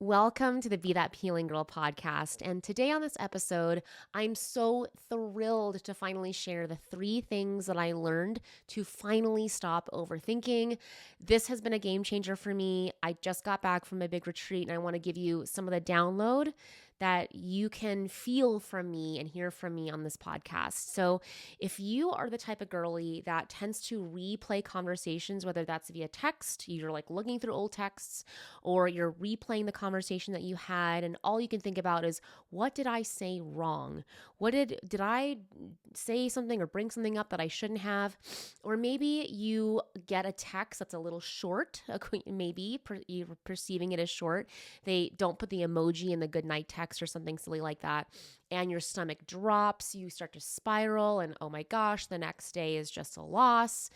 Welcome to the Be That Healing Girl podcast. And today on this episode, I'm so thrilled to finally share the 3 things that I learned to finally stop overthinking. This has been a game changer for me. I just got back from a big retreat and I want to give you some of the download that you can feel from me and hear from me on this podcast. So, if you are the type of girly that tends to replay conversations, whether that's via text, you're like looking through old texts, or you're replaying the conversation that you had, and all you can think about is, what did I say wrong? What did I say something or bring something up that I shouldn't have? Or maybe you get a text that's a little short, maybe you're perceiving it as short. They don't put the emoji in the good night text or something silly like that, and your stomach drops, you start to spiral, and oh my gosh, the next day is just a loss.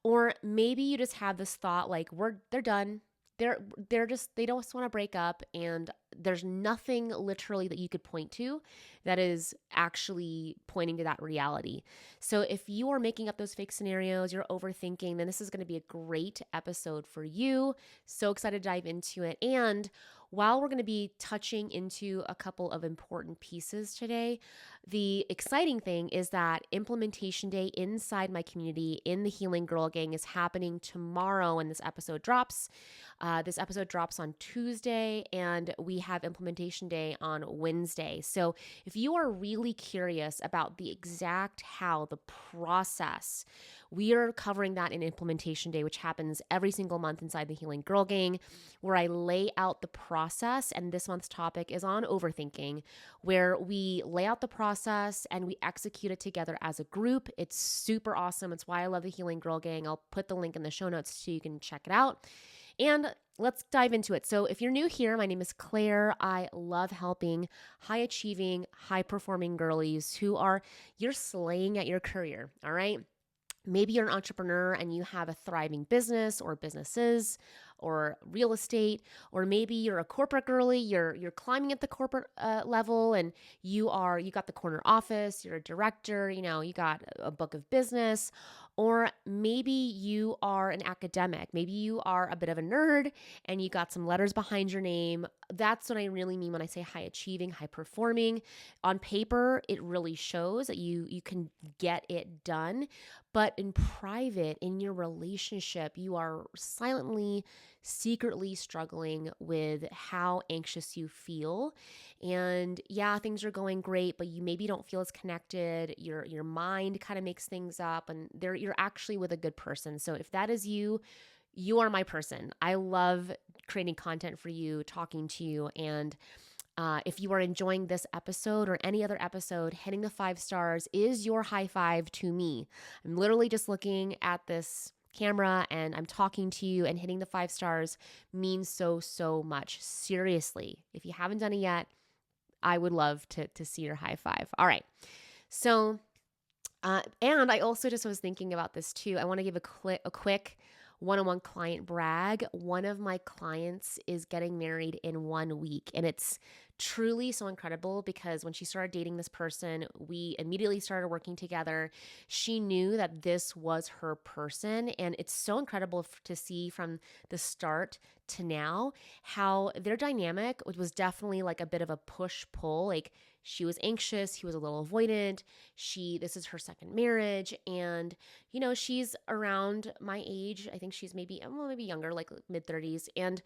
Or maybe you just have this thought like, they're done. They don't want to break up, and there's nothing literally that you could point to that is actually pointing to that reality. So if you are making up those fake scenarios, you're overthinking, then this is going to be a great episode for you. So excited to dive into it. And while we're going to be touching into a couple of important pieces today, the exciting thing is that implementation day inside my community in the Healing Girl Gang is happening tomorrow when this episode drops. This episode drops on Tuesday, and we have implementation day on Wednesday. So if you are really curious about the exact how, the process, we are covering that in implementation day, which happens every single month inside the Healing Girl Gang, where I lay out the process. And this month's topic is on overthinking, where we lay out the process and we execute it together as a group. It's super awesome. It's why I love the Healing Girl Gang. I'll put the link in the show notes so you can check it out. And let's dive into it. So if you're new here, my name is Claire. I love helping high achieving, high performing girlies you're slaying at your career. All right. Maybe you're an entrepreneur and you have a thriving business or businesses or real estate, or maybe you're a corporate girly, you're climbing at the corporate level, and you got the corner office, you're a director, you got a book of business. Or maybe you are an academic, maybe you are a bit of a nerd and you got some letters behind your name. That's what I really mean when I say high achieving, high performing. On paper, it really shows that you can get it done. But in private, in your relationship, you are silently, secretly struggling with how anxious you feel. And yeah, things are going great, but you maybe don't feel as connected. Your mind kind of makes things up, and you're actually with a good person. So if that is you, you are my person. I love creating content for you, talking to you, and if you are enjoying this episode or any other episode, hitting the 5 stars is your high five to me. I'm literally just looking at this camera and I'm talking to you, and hitting the 5 stars means so much. Seriously, if you haven't done it yet, I would love to see your high five. All right. So, and I also just was thinking about this too. I want to give a quick one-on-one client brag. One of my clients is getting married in 1 week, and it's truly so incredible because when she started dating this person, we immediately started working together. She knew that this was her person, and it's so incredible to see from the start to now how their dynamic was definitely like a bit of a push-pull. Like, she was anxious, he was a little avoidant. This is her second marriage, and she's around my age. I think she's maybe younger, like mid-30s, and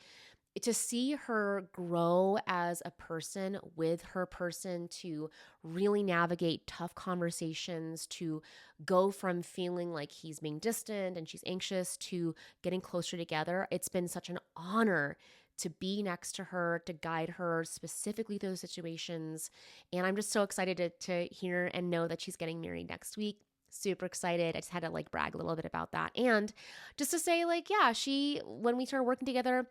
to see her grow as a person with her person, to really navigate tough conversations, to go from feeling like he's being distant and she's anxious to getting closer together. It's been such an honor to be next to her, to guide her specifically through those situations. And I'm just so excited to hear and know that she's getting married next week. Super excited. I just had to brag a little bit about that. And just to say, yeah, when we started working together,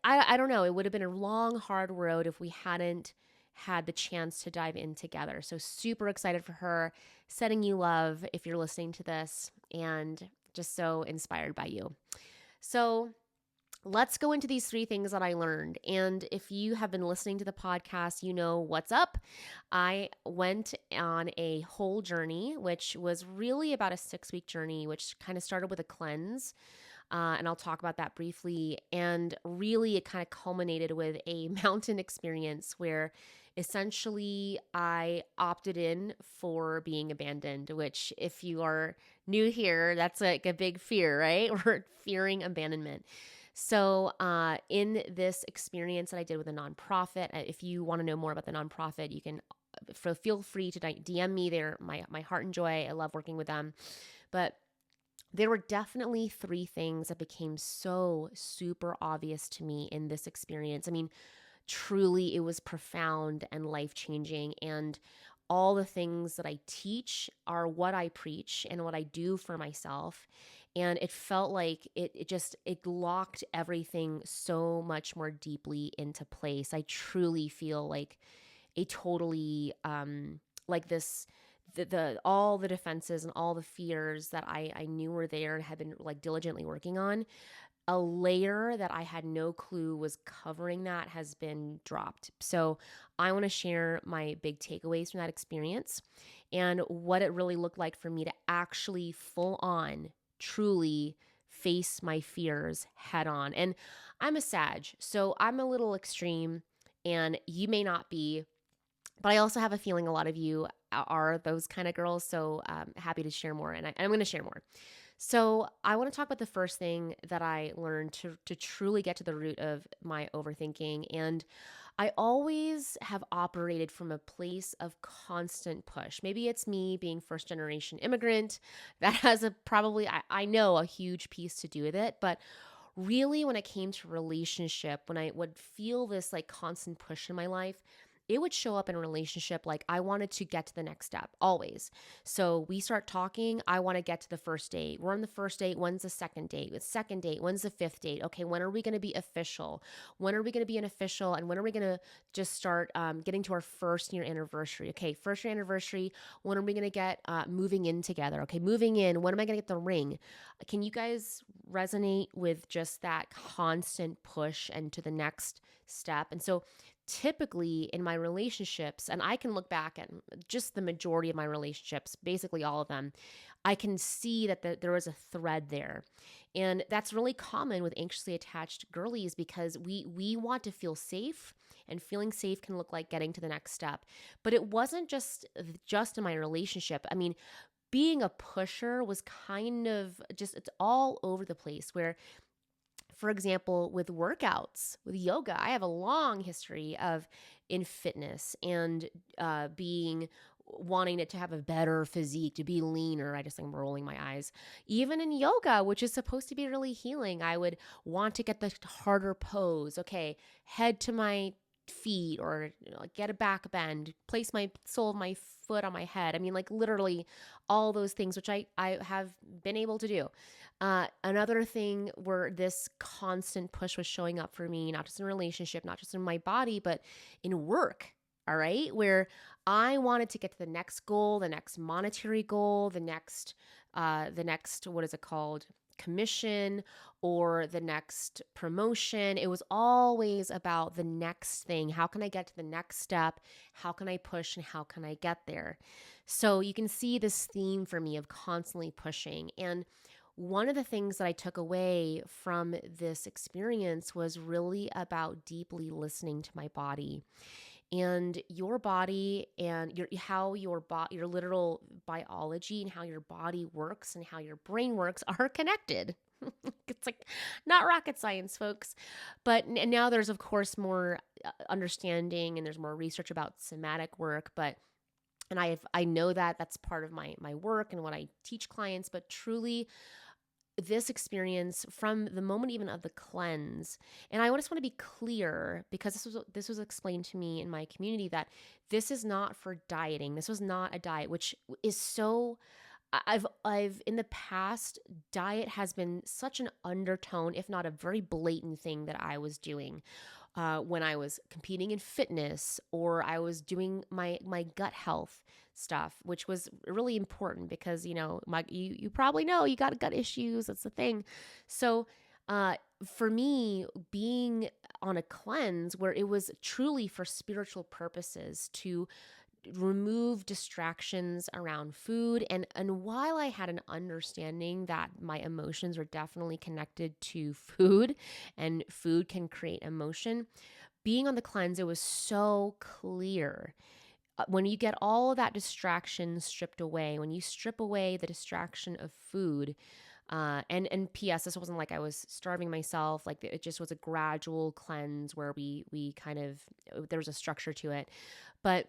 I don't know, it would have been a long, hard road if we hadn't had the chance to dive in together. So super excited for her, sending you love if you're listening to this, and just so inspired by you. So let's go into these 3 things that I learned. And if you have been listening to the podcast, you know what's up. I went on a whole journey, which was really about a 6-week journey, which kind of started with a cleanse. And I'll talk about that briefly. And really, it kind of culminated with a mountain experience where essentially I opted in for being abandoned, which, if you are new here, that's like a big fear, right? We're fearing abandonment. So, in this experience that I did with a nonprofit, if you want to know more about the nonprofit, you can feel free to DM me. They're my heart and joy. I love working with them. But there were definitely three things that became so super obvious to me in this experience. I mean, truly, it was profound and life changing. And all the things that I teach are what I preach and what I do for myself. And it felt like it locked everything so much more deeply into place. I truly feel like a totally like this the all the defenses and all the fears that I knew were there and had been like diligently working on, a layer that I had no clue was covering that has been dropped. So I want to share my big takeaways from that experience and what it really looked like for me to actually full on truly face my fears head on. And I'm a Sag, so I'm a little extreme and you may not be, but I also have a feeling a lot of you are those kind of girls. So happy to share more. And I'm going to share more. So I want to talk about the first thing that I learned to truly get to the root of my overthinking. And I always have operated from a place of constant push. Maybe it's me being first generation immigrant that has I know a huge piece to do with it. But really, when it came to relationship, when I would feel this like constant push in my life, it would show up in a relationship like I wanted to get to the next step always. So we start talking. I want to get to the first date. We're on the first date. When's the second date? The second date. When's the fifth date? Okay, when are we going to be official? When are we going to be an official? And when are we going to just start getting to our first year anniversary? Okay, first year anniversary. When are we going to get moving in together? Okay, moving in. When am I going to get the ring? Can you guys resonate with just that constant push and to the next step? And so typically in my relationships, and I can look back at just the majority of my relationships, basically all of them, I can see that there was a thread there. And that's really common with anxiously attached girlies because we want to feel safe, and feeling safe can look like getting to the next step. But it wasn't just in my relationship. I mean, being a pusher was kind of just, it's all over the place where, for example, with workouts, with yoga, I have a long history of in fitness and being wanting it to have a better physique, to be leaner. I just am rolling my eyes. Even in yoga, which is supposed to be really healing, I would want to get the harder pose. Okay, head to my feet, or get a back bend, place my sole of my foot on my head. I mean, like literally all those things, which I have been able to do. Another thing where this constant push was showing up for me, not just in a relationship, not just in my body, but in work. All right. Where I wanted to get to the next goal, the next monetary goal, the next, what is it called? Commission, or the next promotion. It was always about the next thing. How can I get to the next step? How can I push and how can I get there? So you can see this theme for me of constantly pushing. And one of the things that I took away from this experience was really about deeply listening to my body. And your body and your literal biology and how your body works and how your brain works are connected. It's like not rocket science, folks. But now there's of course more understanding and there's more research about somatic work, but and I know that that's part of my work and what I teach clients, but truly this experience from the moment even of the cleanse. And I just want to be clear, because this was explained to me in my community, that this is not for dieting. This was not a diet, which is so I've in the past, diet has been such an undertone, if not a very blatant thing that I was doing when I was competing in fitness, or I was doing my gut health stuff, which was really important because you probably know you got gut issues. That's the thing. So for me, being on a cleanse where it was truly for spiritual purposes to remove distractions around food. And while I had an understanding that my emotions were definitely connected to food and food can create emotion, being on the cleanse, it was so clear. When you get all of that distraction stripped away, when you strip away the distraction of food, and P.S. This wasn't like I was starving myself. Like it just was a gradual cleanse where we kind of, there was a structure to it. But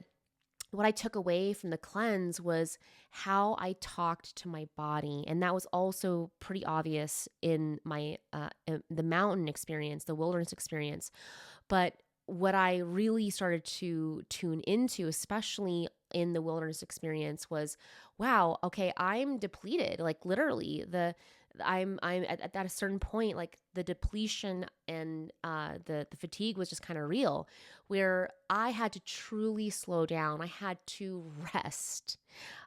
what I took away from the cleanse was how I talked to my body, and that was also pretty obvious in my the mountain experience, the wilderness experience. But what I really started to tune into, especially in the wilderness experience, was, wow, okay, I'm depleted. Like literally, I'm at a certain point, like the depletion and the fatigue was just kind of real, where I had to truly slow down. I had to rest.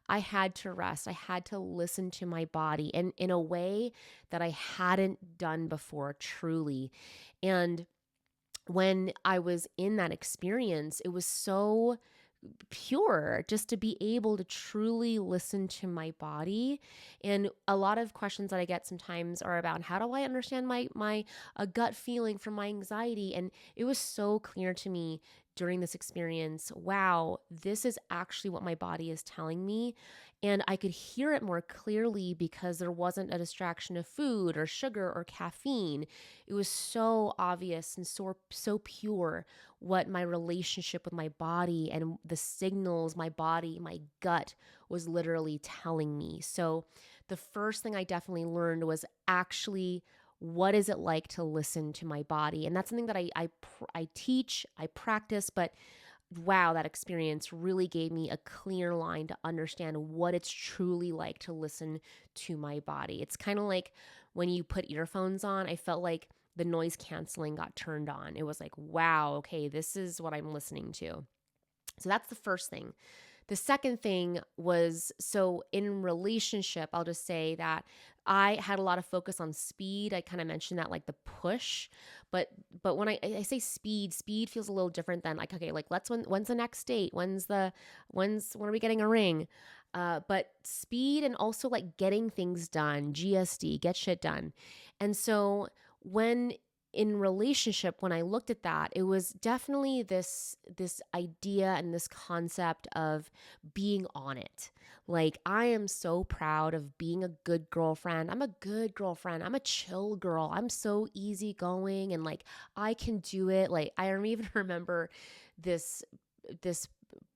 I had to rest. I had to listen to my body, and in a way that I hadn't done before, truly. And when I was in that experience, it was so pure just to be able to truly listen to my body. And a lot of questions that I get sometimes are about, how do I understand my gut feeling from my anxiety? And it was so clear to me during this experience, wow, this is actually what my body is telling me. And I could hear it more clearly because there wasn't a distraction of food or sugar or caffeine. It was so obvious and so pure what my relationship with my body and the signals my body, my gut was literally telling me. So the first thing I definitely learned was actually, what is it like to listen to my body? And that's something that I teach, I practice, but wow, that experience really gave me a clear line to understand what it's truly like to listen to my body. It's kind of like when you put earphones on, I felt like the noise canceling got turned on. It was like, wow, okay, this is what I'm listening to. So that's the first thing. The second thing was, so in relationship, I'll just say that I had a lot of focus on speed. I kind of mentioned that, like the push, but when I say speed feels a little different than like, okay, like when's the next date? When are we getting a ring? But speed and also like getting things done, GSD, get shit done. And so when in relationship, when I looked at that, it was definitely this idea and this concept of being on it. Like, I am so proud of being a good girlfriend. I'm a good girlfriend. I'm a chill girl. I'm so easygoing and like I can do it. Like, I even remember this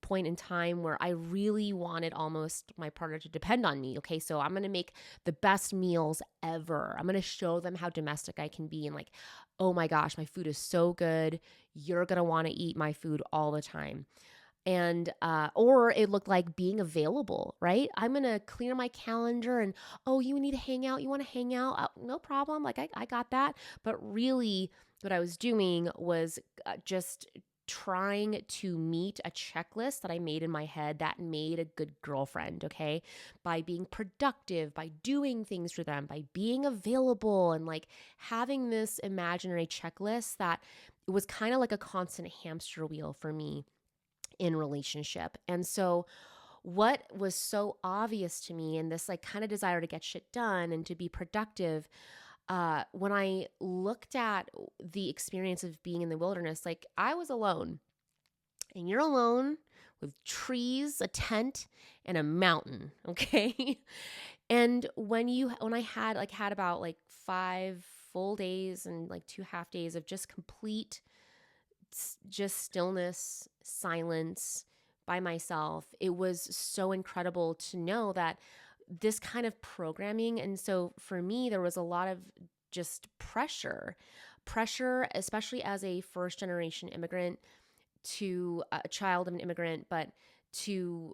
point in time where I really wanted almost my partner to depend on me. Okay, so I'm going to make the best meals ever. I'm going to show them how domestic I can be and like, oh my gosh, my food is so good. You're going to want to eat my food all the time. And or it looked like being available, right? I'm going to clear my calendar and, oh, you need to hang out. You want to hang out? No problem. Like I got that. But really what I was doing was just trying to meet a checklist that I made in my head that made a good girlfriend, okay? By being productive, by doing things for them, by being available, and like having this imaginary checklist that it was kind of like a constant hamster wheel for me in relationship. And so what was so obvious to me in this like kind of desire to get shit done and to be productive, when I looked at the experience of being in the wilderness, like I was alone, and you're alone with trees, a tent, and a mountain. Okay. And when I had about like 5 full days and like 2 half days of just complete, just stillness, silence by myself, it was so incredible to know that this kind of programming. And so for me, there was a lot of just pressure, especially as a first generation immigrant, to a child of an immigrant, but to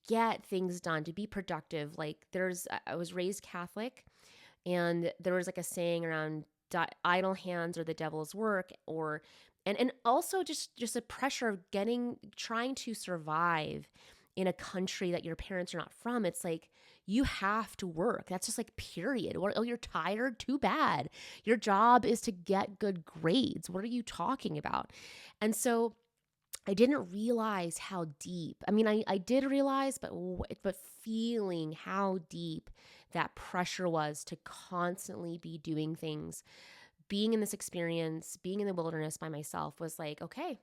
get things done, to be productive. Like I was raised Catholic, and there was like a saying around idle hands are the devil's work, or and also just a pressure of trying to survive in a country that your parents are not from. It's like, you have to work. That's just like, period. Oh, you're tired? Too bad. Your job is to get good grades. What are you talking about? And so I didn't realize how deep. I mean, I did realize, but feeling how deep that pressure was to constantly be doing things, being in this experience, being in the wilderness by myself was like, okay,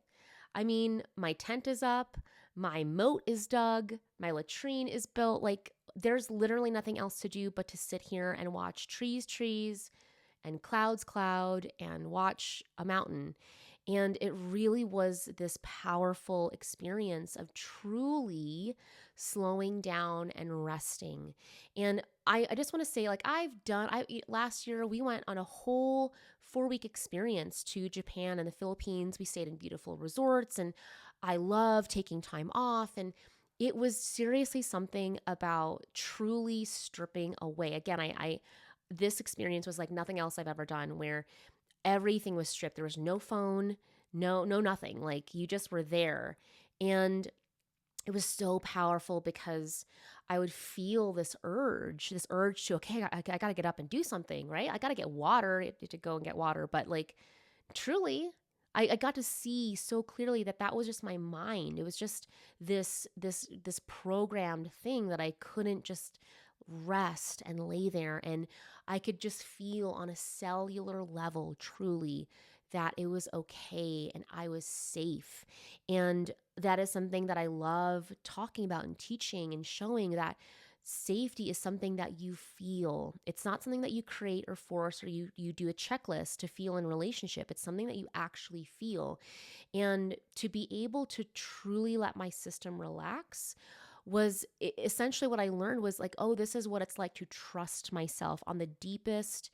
I mean, my tent is up, my moat is dug, my latrine is built. Like, there's literally nothing else to do but to sit here and watch trees, and cloud, and watch a mountain. And it really was this powerful experience of truly slowing down and resting. And I just want to say, like, last year we went on a whole 4 week experience to Japan and the Philippines. We stayed in beautiful resorts, and I love taking time off. And it was seriously something about truly stripping away. Again, this experience was like nothing else I've ever done, where everything was stripped. There was no phone, no nothing. Like, you just were there. And it was so powerful because I would feel this urge to, okay, I got to get up and do something, right? I got to get water, to go and get water. But like, truly, I got to see so clearly that that was just my mind. It was just this programmed thing that I couldn't just rest and lay there. And I could just feel on a cellular level, truly, that it was okay and I was safe. And that is something that I love talking about and teaching and showing, that safety is something that you feel. It's not something that you create or force, or you do a checklist to feel in relationship. It's something that you actually feel. And to be able to truly let my system relax was essentially what I learned, was like, oh, this is what it's like to trust myself on the deepest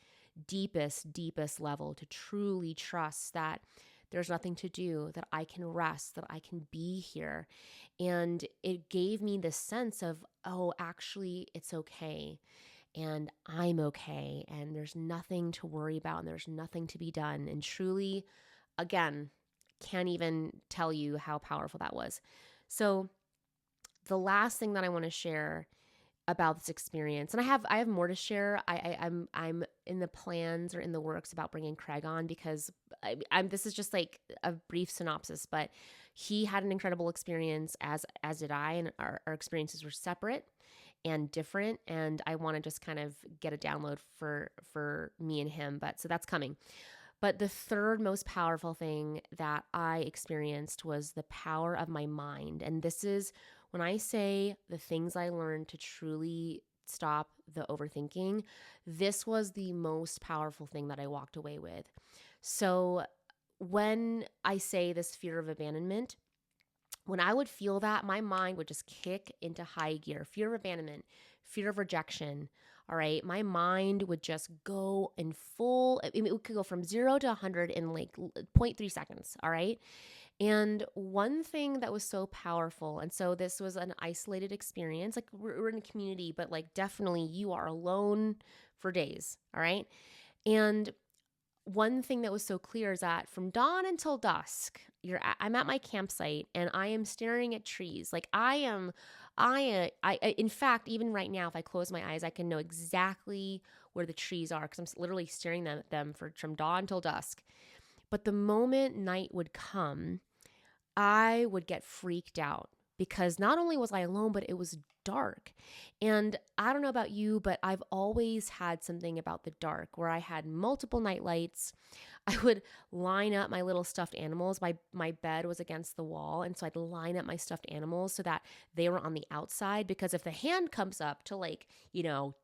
level, to truly trust that there's nothing to do, that I can rest, that I can be here. And it gave me this sense of, oh, actually, it's okay. And I'm okay. And there's nothing to worry about. And there's nothing to be done. And truly, again, can't even tell you how powerful that was. So, the last thing that I want to share about this experience, and I have more to share. I'm in the plans or in the works about bringing Craig on, because I'm this is just like a brief synopsis, but he had an incredible experience, as did I, and our experiences were separate and different. And I want to just kind of get a download for me and him. But so that's coming. But the third most powerful thing that I experienced was the power of my mind. And this is when I say the things I learned to truly stop the overthinking, this was the most powerful thing that I walked away with. So when I say this fear of abandonment, when I would feel that, my mind would just kick into high gear. Fear of abandonment, fear of rejection. All right. My mind would just go in full, I mean, it could go from 0 to 100 in like zero point 0.3 seconds. All right. And one thing that was so powerful, and so this was an isolated experience, like we're in a community, but like definitely you are alone for days. All right. And one thing that was so clear is that from dawn until dusk, I'm at my campsite and I am staring at trees. Like in fact, even right now, if I close my eyes, I can know exactly where the trees are, because I'm literally staring at them from dawn till dusk. But the moment night would come, I would get freaked out, because not only was I alone, but it was dark. And I don't know about you, but I've always had something about the dark, where I had multiple night lights. I would line up my little stuffed animals. My bed was against the wall. And so I'd line up my stuffed animals so that they were on the outside, because if the hand comes up to, like,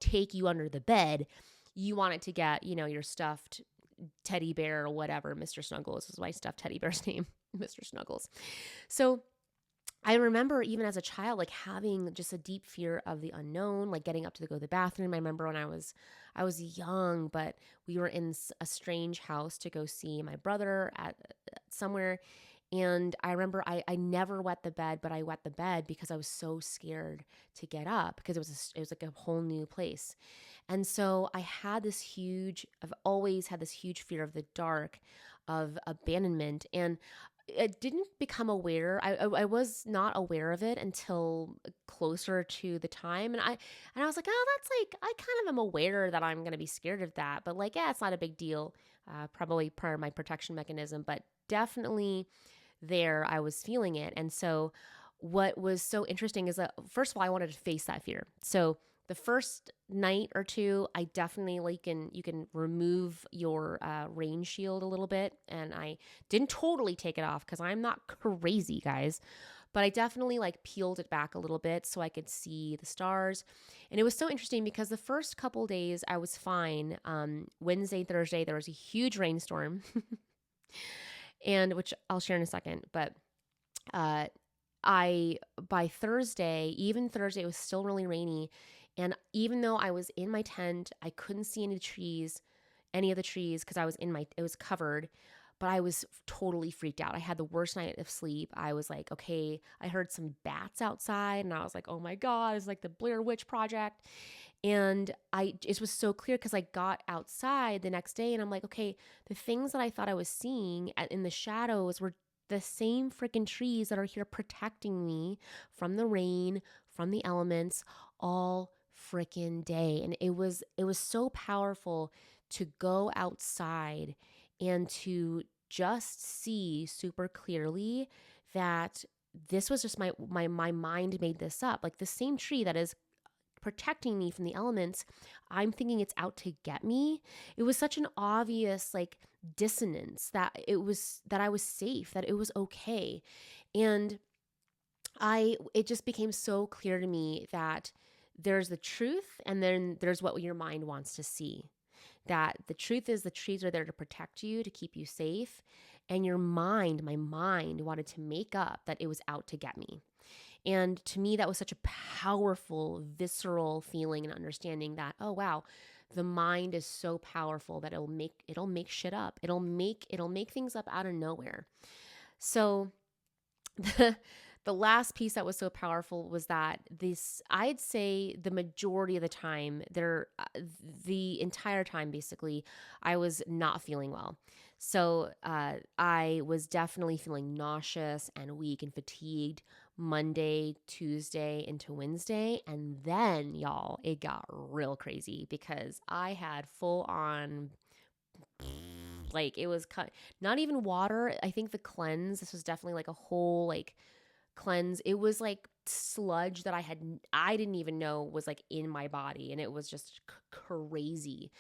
take you under the bed, you want it to get, your stuffed teddy bear or whatever. Mr. Snuggles is my stuffed teddy bear's name, Mr. Snuggles. So I remember even as a child, like having just a deep fear of the unknown, like getting up to go to the bathroom. I remember when I was young, but we were in a strange house to go see my brother at somewhere. And I remember I never wet the bed, but I wet the bed because I was so scared to get up, because it was like a whole new place. And so I've always had this huge fear of the dark, of abandonment. And it didn't become aware. I was not aware of it until closer to the time. And I was like, oh, that's like, I kind of am aware that I'm going to be scared of that, but like, yeah, it's not a big deal. Probably part of my protection mechanism, but definitely there, I was feeling it. And so what was so interesting is that, first of all, I wanted to face that fear. So the first night or two, I definitely you can remove your rain shield a little bit, and I didn't totally take it off because I'm not crazy, guys, but I definitely like peeled it back a little bit so I could see the stars. And it was so interesting because the first couple days I was fine. Wednesday, Thursday, there was a huge rainstorm, and which I'll share in a second, but uh, I by Thursday, even Thursday, it was still really rainy. And even though I was in my tent, I couldn't see any of the trees because it was covered, but I was totally freaked out. I had the worst night of sleep. I was like, okay, I heard some bats outside and I was like, oh my God, it's like the Blair Witch Project. And it was so clear because I got outside the next day and I'm like, okay, the things that I thought I was seeing in the shadows were the same freaking trees that are here protecting me from the rain, from the elements, all freaking day. And it was so powerful to go outside and to just see super clearly that this was just my mind made this up. Like the same tree that is protecting me from the elements, I'm thinking it's out to get me. It was such an obvious like dissonance that I was safe, that it was okay. And it just became so clear to me that there's the truth and then there's what your mind wants to see. That the truth is the trees are there to protect you, to keep you safe, and my mind wanted to make up that it was out to get me. And to me, that was such a powerful, visceral feeling and understanding that, oh wow, the mind is so powerful that it'll make shit up. It'll make things up out of nowhere. So the last piece that was so powerful was that I'd say the majority of the time the entire time basically, I was not feeling well. So I was definitely feeling nauseous and weak and fatigued Monday, Tuesday into Wednesday. And then, y'all, it got real crazy because I had full on, like, it was not even water. I think the cleanse, this was definitely like a whole, like, cleanse. It was like sludge that I didn't even know was like in my body, and it was just crazy.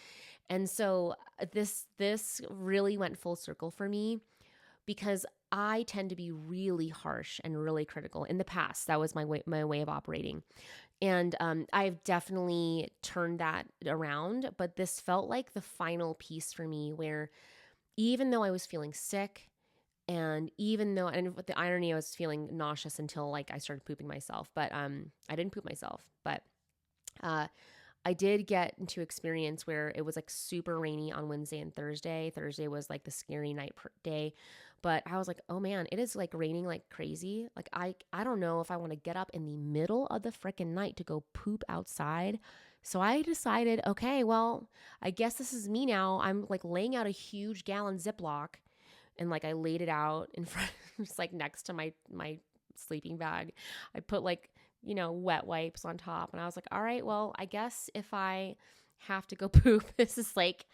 And so this really went full circle for me because I tend to be really harsh and really critical. In the past, that was my way of operating. And I've definitely turned that around, but this felt like the final piece for me where even though I was feeling sick, and with the irony, I was feeling nauseous until like I started pooping myself, but I didn't poop myself, but uh, I did get into experience where it was like super rainy on Wednesday and Thursday. Thursday was like the scary night day, but I was like, oh man, it is like raining like crazy. Like I don't know if I want to get up in the middle of the freaking night to go poop outside. So I decided, okay, well, I guess this is me now. I'm like laying out a huge gallon Ziploc, and like I laid it out in front, just like next to my sleeping bag. I put like, wet wipes on top, and I was like, all right, well, I guess if I have to go poop, this is like,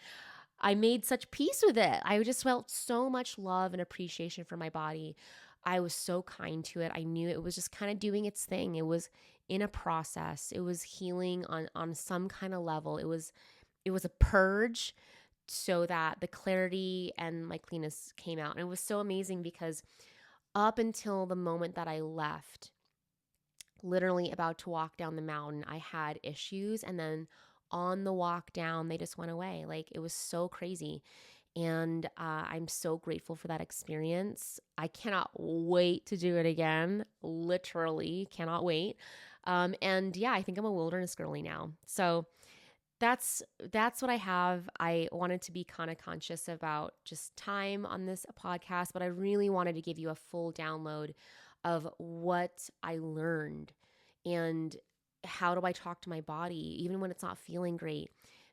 I made such peace with it. I just felt so much love and appreciation for my body. I was so kind to it. I knew it was just kind of doing its thing. It was in a process. It was healing on some kind of level. It was a purge so that the clarity and my cleanness came out. And it was so amazing because up until the moment that I left, literally about to walk down the mountain, I had issues. And then on the walk down, they just went away. Like it was so crazy. And I'm so grateful for that experience. I cannot wait to do it again. Literally cannot wait. And yeah, I think I'm a wilderness girly now. So that's what I have. I wanted to be kind of conscious about just time on this podcast, but I really wanted to give you a full download of what I learned and how do I talk to my body even when it's not feeling great,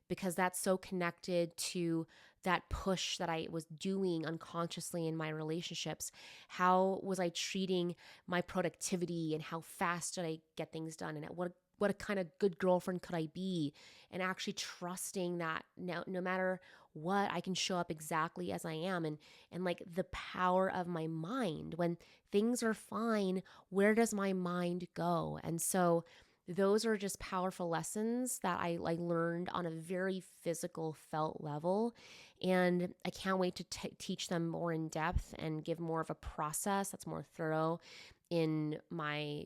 because that's so connected to that push that I was doing unconsciously in my relationships. How was I treating my productivity, and how fast did I get things done, and what a kind of good girlfriend could I be, and actually trusting that no matter what I can show up exactly as I am, and like the power of my mind. When things are fine, where does my mind go? And so those are just powerful lessons that I learned on a very physical, felt level. And I can't wait to teach them more in depth and give more of a process that's more thorough in my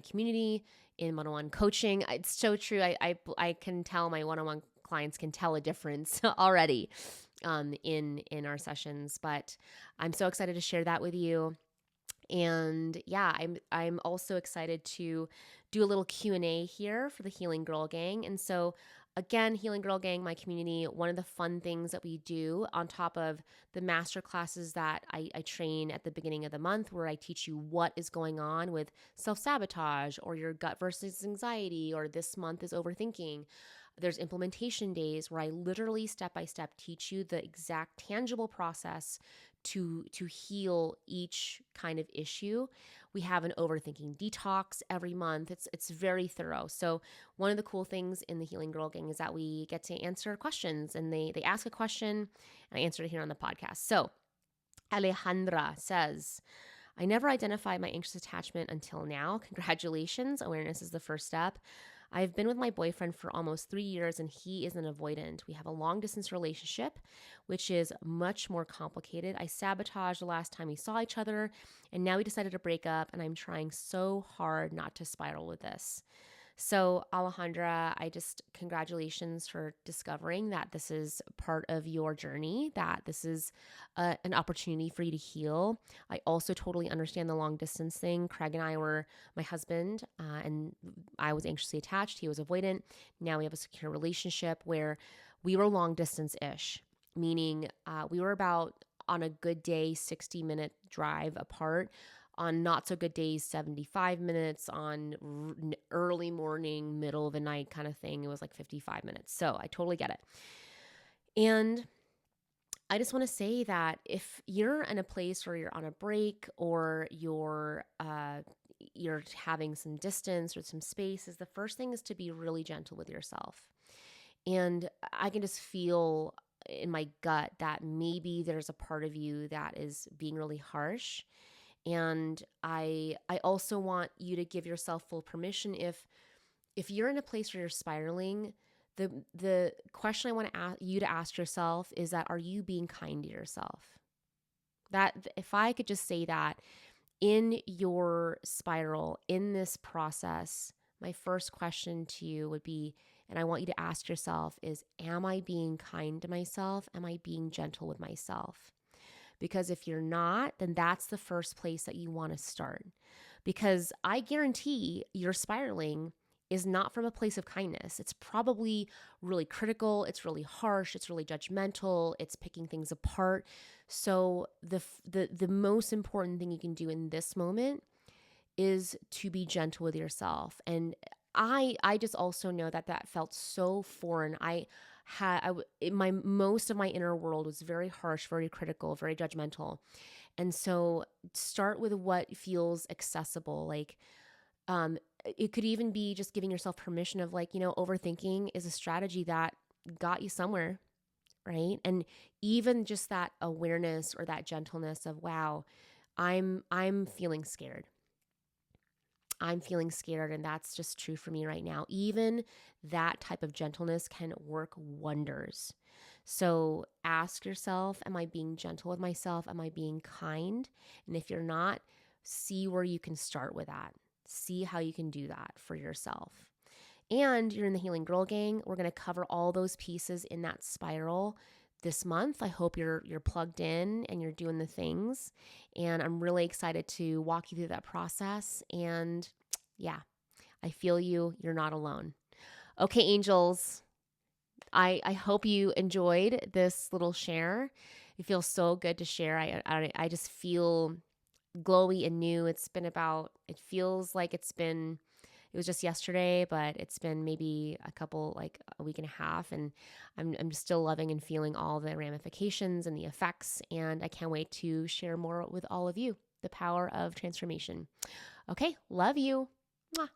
community, in one-on-one coaching. It's so true. I can tell my one-on-one clients can tell a difference already in our sessions. But I'm so excited to share that with you. And yeah, I'm also excited to do a little Q&A here for the Healing Girl Gang. And so again, Healing Girl Gang, my community, one of the fun things that we do on top of the master classes that I train at the beginning of the month, where I teach you what is going on with self-sabotage or your gut versus anxiety, or this month is overthinking. There's implementation days where I literally step by step teach you the exact tangible process to heal each kind of issue. We have an overthinking detox every month. It's very thorough. So one of the cool things in the Healing Girl Gang is that we get to answer questions, and they ask a question and I answer it here on the podcast. So Alejandra says, I never identified my anxious attachment until now. Congratulations. Awareness is the first step. I've been with my boyfriend for almost 3 years, and he is an avoidant. We have a long distance relationship, which is much more complicated. I sabotaged the last time we saw each other, and now we decided to break up, and I'm trying so hard not to spiral with this. So Alejandra, congratulations for discovering that this is part of your journey, that this is an opportunity for you to heal. I also totally understand the long distance thing. Craig and I were, my husband, and I was anxiously attached. He was avoidant. Now we have a secure relationship where we were long distance-ish, meaning we were about, on a good day, 60-minute drive apart. On not so good days, 75 minutes. On early morning, middle of the night kind of thing, it was like 55 minutes. So I totally get it. And I just want to say that if you're in a place where you're on a break, or you're having some distance or some space, the first thing is to be really gentle with yourself. And I can just feel in my gut that maybe there's a part of you that is being really harsh. And I also want you to give yourself full permission. If you're in a place where you're spiraling, the question I want you to ask yourself is that, are you being kind to yourself? That if I could just say that in your spiral, in this process, my first question to you would be, and I want you to ask yourself, is, am I being kind to myself? Am I being gentle with myself? Because if you're not, then that's the first place that you want to start. Because I guarantee your spiraling is not from a place of kindness. It's probably really critical. It's really harsh. It's really judgmental. It's picking things apart. So the most important thing you can do in this moment is to be gentle with yourself. And I just also know that felt so foreign. Most of my inner world was very harsh, very critical, very judgmental. And so start with what feels accessible. Like, it could even be just giving yourself permission of, like, overthinking is a strategy that got you somewhere, right? And even just that awareness or that gentleness of, wow, I'm feeling scared. I'm feeling scared, and that's just true for me right now. Even that type of gentleness can work wonders. So ask yourself, am I being gentle with myself? Am I being kind? And if you're not, see where you can start with that. See how you can do that for yourself. And you're in the Healing Girl Gang. We're going to cover all those pieces in that spiral this month. I hope you're plugged in and you're doing the things. And I'm really excited to walk you through that process. And yeah, I feel you. You're not alone. Okay, angels. I hope you enjoyed this little share. It feels so good to share. I just feel glowy and new. It feels like it was just yesterday, but it's been maybe a week and a half, and I'm still loving and feeling all the ramifications and the effects, and I can't wait to share more with all of you, the power of transformation. Okay, love you. Mwah.